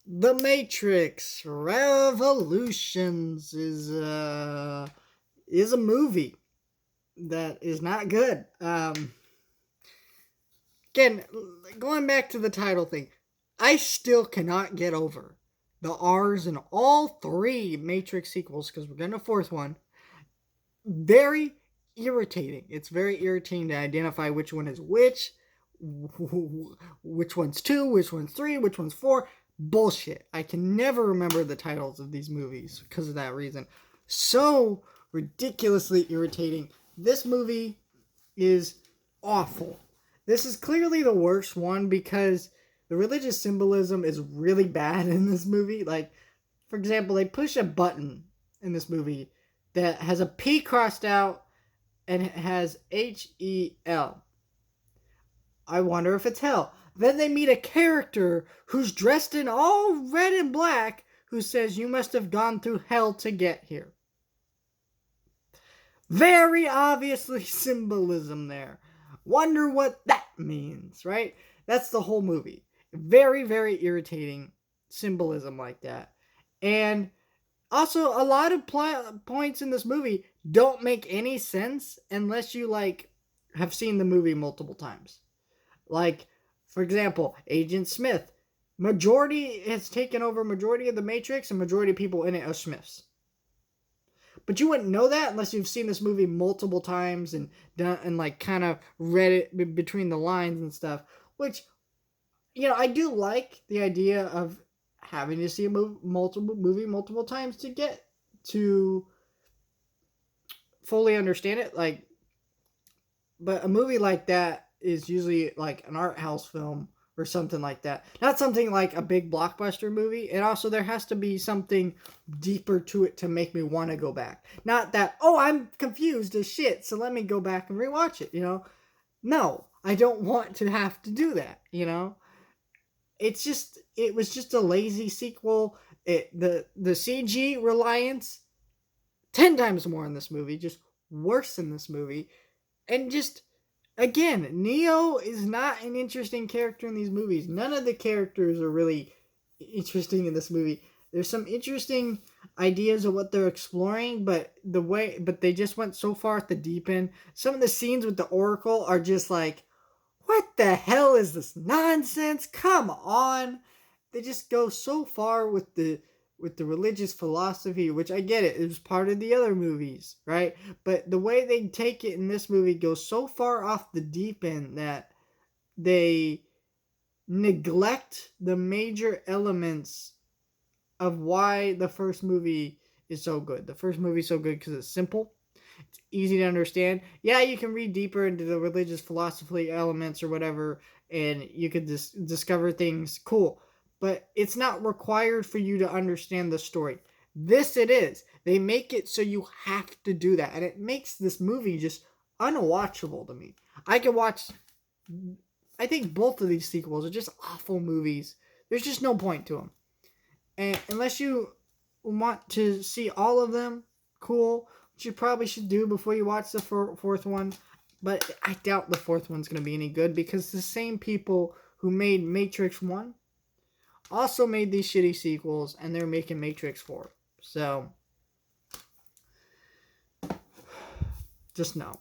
The Matrix Revolutions is a movie that is not good. Again, going back to the title thing, I still cannot get over the R's in all three Matrix sequels because we're getting a fourth one. Very irritating. It's very irritating to identify which one is which one's two, which one's three, which one's four. Bullshit. I can never remember the titles of these movies because of that reason. So ridiculously irritating. This movie is awful. This is clearly the worst one because the religious symbolism is really bad in this movie. Like, for example, they push a button in this movie that has a P crossed out and it has HEL. I wonder if it's hell. Then they meet a character who's dressed in all red and black who says, "You must have gone through hell to get here." Very obviously symbolism there. Wonder what that means, right? That's the whole movie. Very, very irritating symbolism like that. And also, a lot of points in this movie don't make any sense unless you like have seen the movie multiple times. Like, for example, Agent Smith. Majority has taken over majority of the Matrix, and majority of people in it are Smiths. But you wouldn't know that unless you've seen this movie multiple times and done and like kind of read it between the lines and stuff. Which, I do like the idea of having to see a movie multiple times to get to fully understand it. Like, but a movie like that is usually like an art house film or something like that. Not something like a big blockbuster movie. And also there has to be something deeper to it to make me want to go back. Not that, oh, I'm confused as shit, so let me go back and rewatch it. No, I don't want to have to do that. It was just a lazy sequel. The CG reliance 10 times more in this movie, just worse in this movie. And just again, Neo is not an interesting character in these movies. None of the characters are really interesting in this movie. There's some interesting ideas of what they're exploring, but they just went so far at the deep end. Some of the scenes with the Oracle are just like, what the hell is this nonsense? Come on. They just go so far with the religious philosophy, which I get it was part of the other movies, right? But the way they take it in this movie goes so far off the deep end that they neglect the major elements of why the first movie is so good. The first movie is so good because it's simple. It's easy to understand. Yeah, you can read deeper into the religious philosophy elements or whatever, and you could discover things cool. But it's not required for you to understand the story. This it is. They make it so you have to do that, and it makes this movie just unwatchable to me. I could watch. I think both of these sequels are just awful movies. There's just no point to them, and unless you want to see all of them, cool. Which you probably should do before you watch the fourth one. But I doubt the fourth one's going to be any good because the same people who made Matrix 1 also made these shitty sequels and they're making Matrix 4. So, just no.